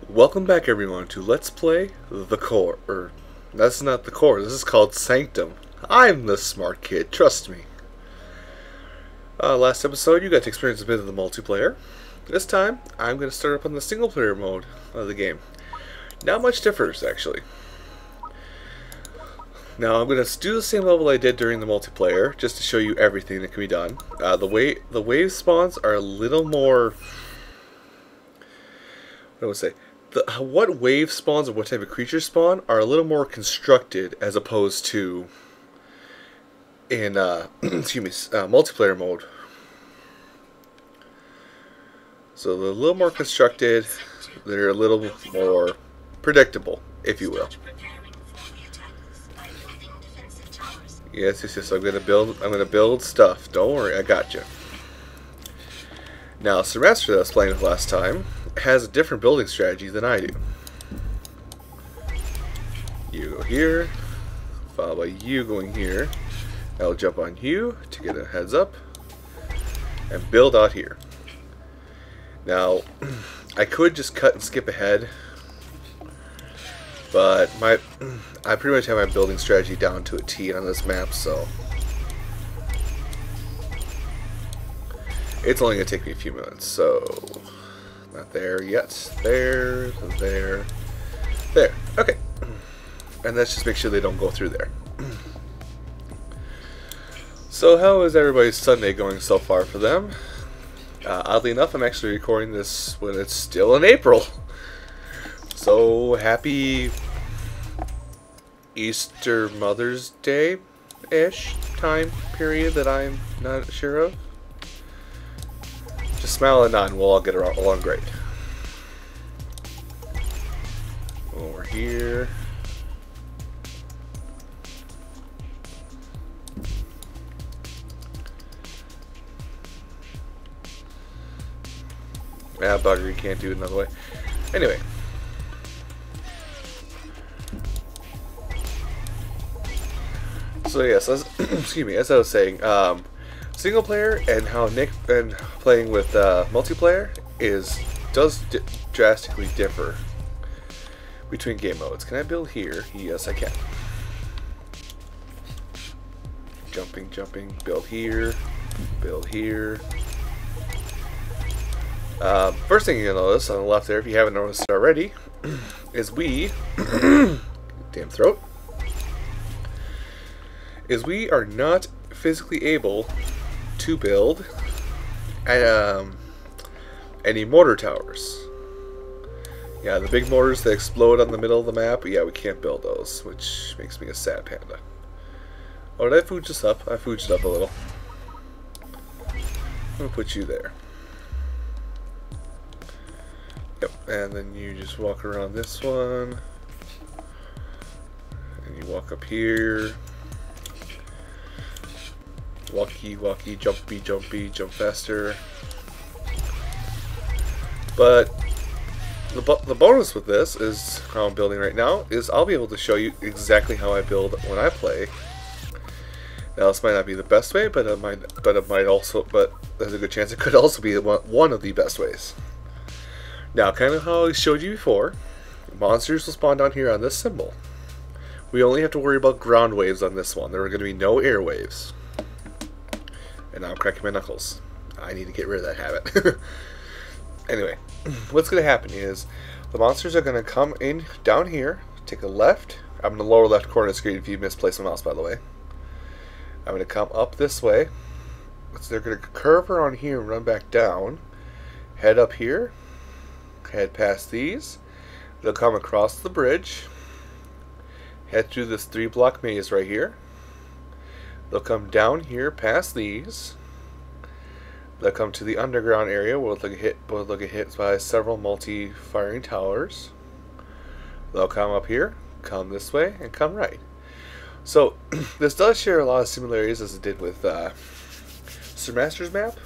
Welcome back everyone to Let's Play The Core. That's not The Core, this is called Sanctum. I'm the smart kid, trust me. Last episode you got to experience a bit of the multiplayer. This time, I'm going to start up on the single player mode of the game. Not much differs, actually. Now I'm going to do the same level I did during the multiplayer, just to show you everything that can be done. The wave spawns are a little more... What do I want to say? What wave spawns or what type of creature spawn are a little more constructed as opposed to in multiplayer mode. So they're a little more constructed, they're a little more predictable, if you will. Yes, I'm gonna build stuff. Don't worry, I got you. Now, Semester that I was playing with last time has a different building strategy than I do. You go here, followed by you going here. I'll jump on you to get a heads up and build out here. Now, I could just cut and skip ahead, but I pretty much have my building strategy down to a T on this map, so it's only going to take me a few minutes. So, not there yet. There. Okay. And let's just make sure they don't go through there. So, how is everybody's Sunday going so far for them? Oddly enough, I'm actually recording this when it's still in April. So, happy Easter Mother's Day-ish time period that I'm not sure of. Just smile and nod and we'll all get along great. Over here. Ah, bugger, you can't do it another way. Anyway. So yes, excuse me, as I was saying, single player and how Nick and playing with multiplayer does drastically differ between game modes. Can I build here? Yes, I can. Jumping, build here, build here. First thing you'll notice on the left there, if you haven't noticed it already, is we are not physically able to build any mortar towers. Yeah, the big mortars that explode on the middle of the map, yeah, we can't build those, which makes me a sad panda. Oh, did I fooge this up? I fooged it up a little. I'm gonna put you there. Yep, and then you just walk around this one, and you walk up here. Walkie, jumpy, jump faster. But the bonus with this is how I'm building right now is I'll be able to show you exactly how I build when I play. Now this might not be the best way, but there's a good chance it could also be one of the best ways. Now, kind of how I showed you before, monsters will spawn down here on this symbol. We only have to worry about ground waves on this one. There are going to be no air waves. And now I'm cracking my knuckles. I need to get rid of that habit. Anyway, what's going to happen is the monsters are going to come in down here, take a left. I'm in the lower left corner of the screen if you misplaced my mouse, by the way. I'm going to come up this way. So they're going to curve around here and run back down. Head up here. Head past these. They'll come across the bridge. Head through this 3-block maze right here. They'll come down here past these. They'll come to the underground area where they'll get hit by several multi-firing towers. They'll come up here, come this way, and come right. So this does share a lot of similarities as it did with Sir Master's map,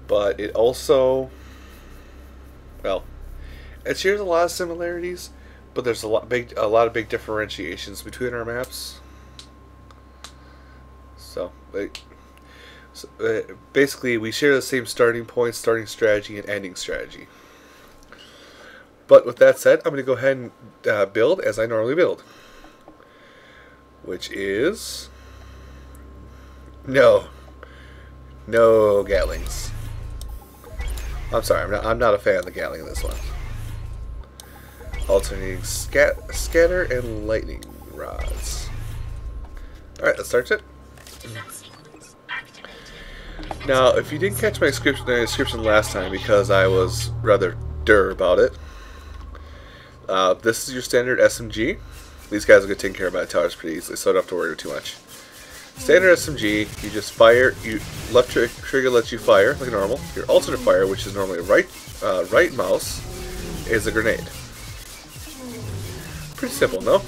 but it also, well, it shares a lot of similarities, but there's a lot of big differentiations between our maps. So, basically, we share the same starting point, starting strategy, and ending strategy. But with that said, I'm going to go ahead and build as I normally build. Which is... No Gatlings. I'm sorry, I'm not a fan of the Gatling in this one. Alternating scatter and lightning rods. Alright, that starts it. Now, if you didn't catch my description last time because I was rather about it, this is your standard SMG. These guys will get taken care of by the towers pretty easily, so I don't have to worry too much. Standard SMG, you just fire, left trigger lets you fire like normal. Your alternate fire, which is normally right mouse, is a grenade. Pretty simple, no?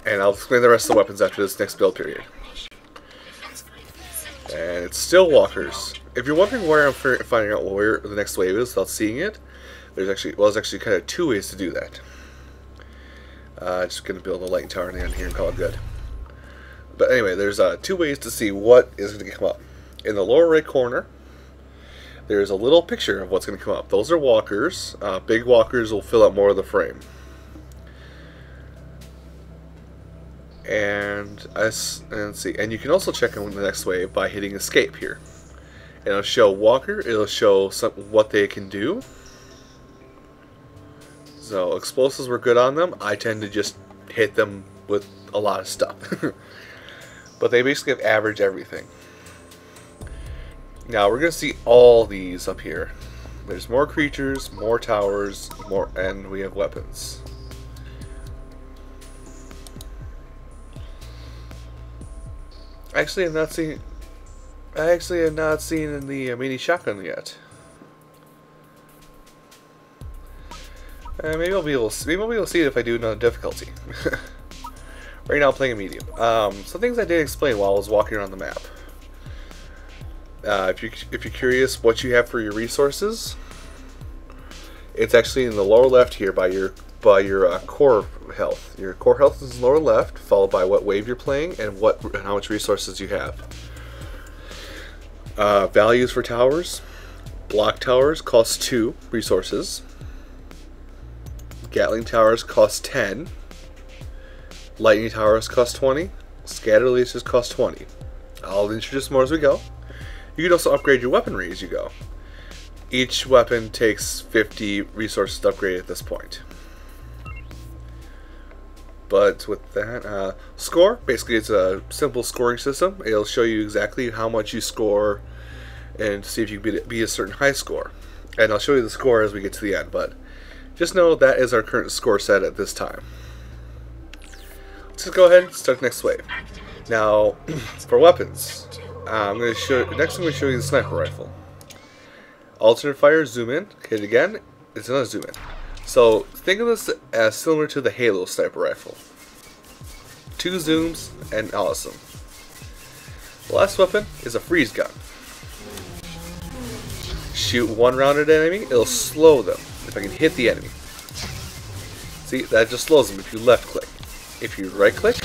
And I'll explain the rest of the weapons after this next build period. And it's still walkers. If you're wondering where I'm finding out where the next wave is without seeing it, there's actually kind of two ways to do that. Just gonna build a light tower in the end here and call it good. But anyway, there's two ways to see what is going to come up. In the lower right corner, there's a little picture of what's going to come up. Those are walkers. Big walkers will fill up more of the frame. And let's see. And you can also check on the next wave by hitting escape here. And it'll show walker. It'll show what they can do. So explosives were good on them. I tend to just hit them with a lot of stuff. But they basically have average everything. Now we're going to see all these up here. There's more creatures, more towers, and we have weapons. Actually, I'm not seeing. I actually have not seen in the mini shotgun yet. Maybe I'll be able to see it if I do another difficulty. Right now I'm playing a medium. Some things I did explain while I was walking around the map. If you're curious what you have for your resources, it's actually in the lower left here by your core health. Your core health is in the lower left, followed by what wave you're playing and how much resources you have. Values for towers. Block towers cost 2 resources. Gatling towers cost 10. Lightning towers cost 20. Scatter leashes cost 20. I'll introduce more as we go. You can also upgrade your weaponry as you go. Each weapon takes 50 resources to upgrade at this point. But with that, score, basically it's a simple scoring system. It'll show you exactly how much you score and see if you can be a certain high score. And I'll show you the score as we get to the end, but just know that is our current score set at this time. Let's just go ahead and start the next wave. Now, for weapons, next I'm going to show you the sniper rifle. Alternate fire, zoom in, hit it again, it's another zoom in. So think of this as similar to the Halo sniper rifle. 2 zooms and awesome. The last weapon is a freeze gun. Shoot 1 round at an enemy, it'll slow them if I can hit the enemy. See, that just slows them if you left click. If you right click,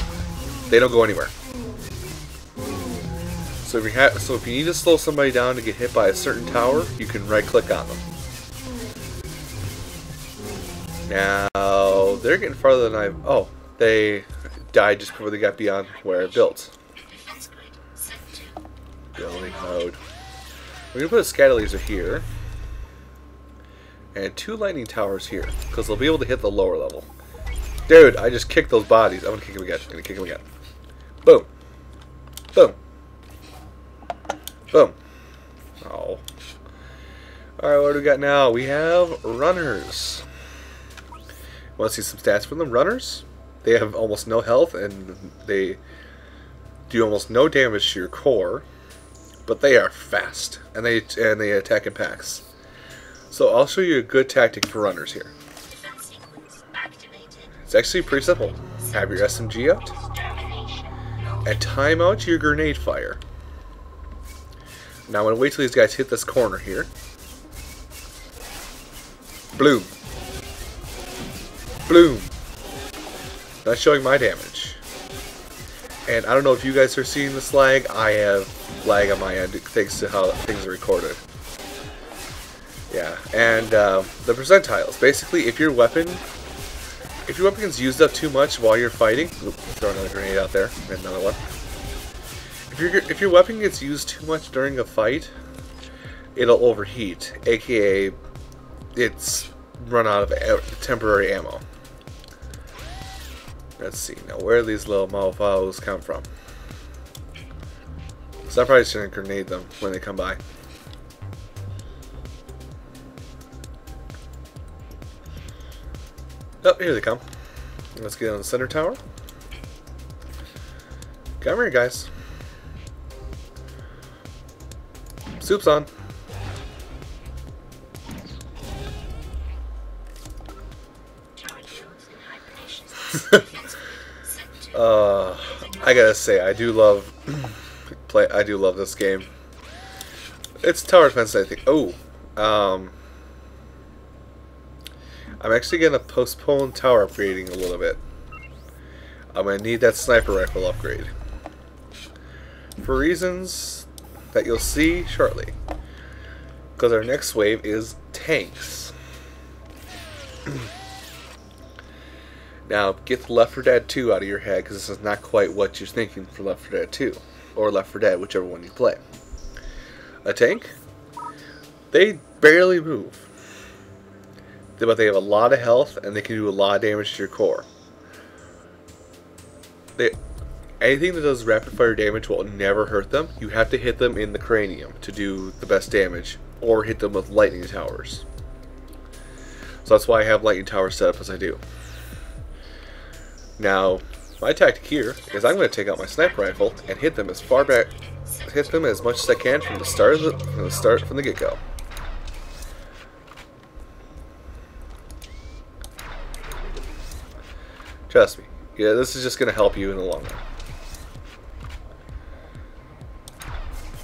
they don't go anywhere. So if you need to slow somebody down to get hit by a certain tower, you can right click on them. Now they're getting farther than they died just before they got beyond where I built. Building mode. We're gonna put a scatter laser here and 2 lightning towers here because they'll be able to hit the lower level. Dude, I just kicked those bodies. I'm gonna kick him again. I'm gonna kick him again. Boom. Boom. Boom. Oh. Alright, what do we got now? We have runners. Want to see some stats from them? Runners? They have almost no health and they do almost no damage to your core, but they are fast and they attack in packs. So I'll show you a good tactic for runners here. It's actually pretty simple. Have your SMG out and time out your grenade fire. Now I'm going to wait till these guys hit this corner here. Bloom. Bloom. That's showing my damage. And I don't know if you guys are seeing this lag. I have lag on my end thanks to how things are recorded. Yeah, and the percentiles. Basically, if your weapon gets used up too much while you're fighting, throw another grenade out there, and another one. If your weapon gets used too much during a fight, it'll overheat, aka it's run out of temporary ammo. Let's see now, where do these little mofos come from? So I'm probably just gonna grenade them when they come by. Oh, here they come. Let's get on the center tower. Come here, guys. Soup's on. I gotta say, I do love this game. It's tower defense, I think. Oh, I'm actually gonna postpone tower upgrading a little bit. I'm gonna need that sniper rifle upgrade for reasons that you'll see shortly. Because our next wave is tanks. Now, get the Left 4 Dead 2 out of your head, because this is not quite what you're thinking for Left 4 Dead 2. Or Left 4 Dead, whichever one you play. A tank? They barely move. But they have a lot of health, and they can do a lot of damage to your core. Anything that does rapid fire damage will never hurt them. You have to hit them in the cranium to do the best damage, or hit them with lightning towers. So that's why I have lightning towers set up as I do. Now, my tactic here is I'm going to take out my sniper rifle and hit them as far back, hit them as much as I can from the get-go. Trust me, yeah, this is just going to help you in the long run.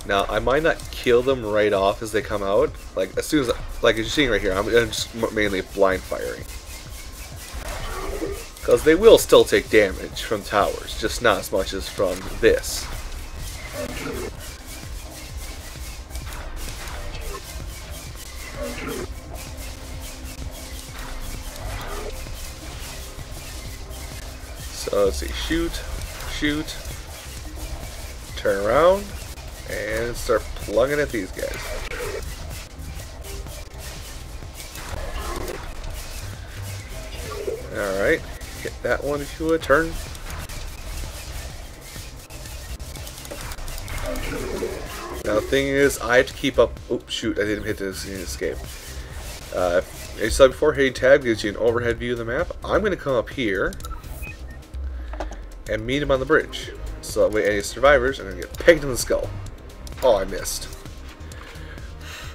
Now, I might not kill them right off as they come out. Like as soon as, like you're seeing right here, I'm just mainly blind firing. Because they will still take damage from towers, just not as much as from this. So let's see, shoot, turn around, and start plugging at these guys. Alright. Hit that one if you would. Turn. Now the thing is, I have to keep up. Oops, shoot! I didn't hit this escape. As you saw before, hitting tab gives you an overhead view of the map. I'm going to come up here and meet him on the bridge. So that way, any survivors are going to get pegged in the skull. Oh, I missed.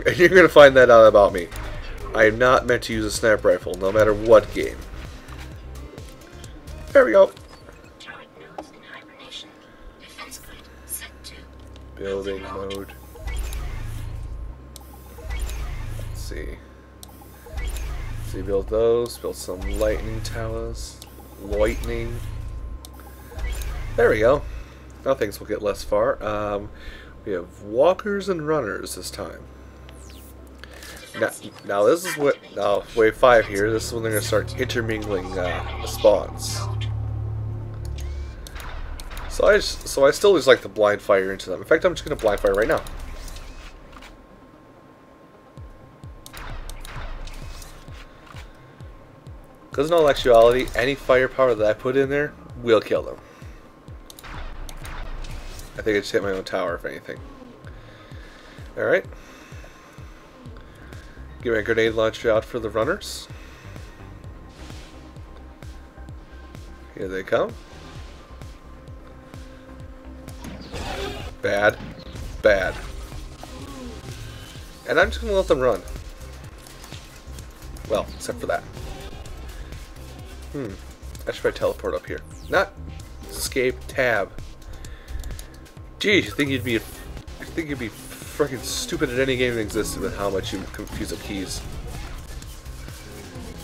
And you're going to find that out about me. I am not meant to use a sniper rifle, no matter what game. There we go. Building mode. Let's see. So you build those, build some lightning towers. Lightning. There we go. Now things will get less far. We have walkers and runners this time. Now this is what, wave 5 here, this is when they're going to start intermingling spawns. So I still just like to blind fire into them. In fact, I'm just going to blind fire right now. Because in all actuality, any firepower that I put in there will kill them. I think I just hit my own tower, if anything. Alright. Get my grenade launcher out for the runners. Here they come. Bad. Bad. And I'm just going to let them run. Well, except for that. I should probably teleport up here. Not escape, tab. Geez, you think you'd be freaking stupid at any game that existed with how much you confuse the keys.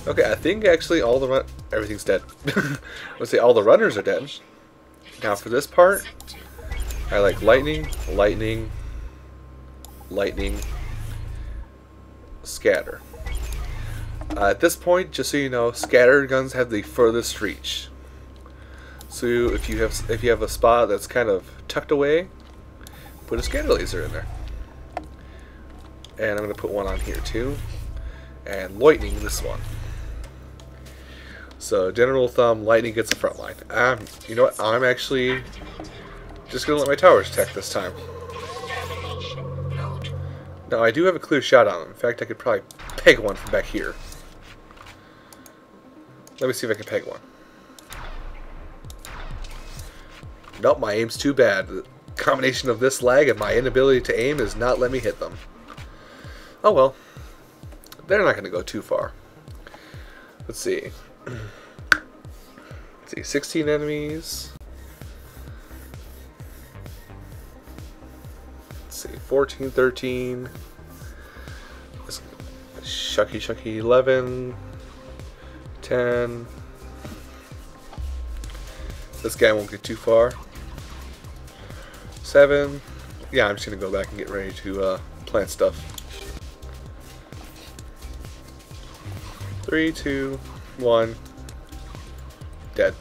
Okay, I think actually all the everything's dead. I would say all the runners are dead. Now for this part, I like lightning, lightning, lightning, scatter. At this point, just so you know, scatter guns have the furthest reach. So if you have a spot that's kind of tucked away, put a scatter laser in there. And I'm going to put one on here too, and lightning this one. So general thumb, lightning gets the front line. You know what? I'm actually just going to let my towers attack this time. Now I do have a clear shot on them. In fact, I could probably peg one from back here. Let me see if I can peg one. Nope, my aim's too bad. The combination of this lag and my inability to aim is not letting me hit them. Oh well. They're not going to go too far. Let's see. Let's see, 16 enemies. Let's see, 14, 13. Shucky 11. 10. This guy won't get too far. 7. Yeah, I'm just going to go back and get ready to plant stuff. 3, 2, 1. Dead.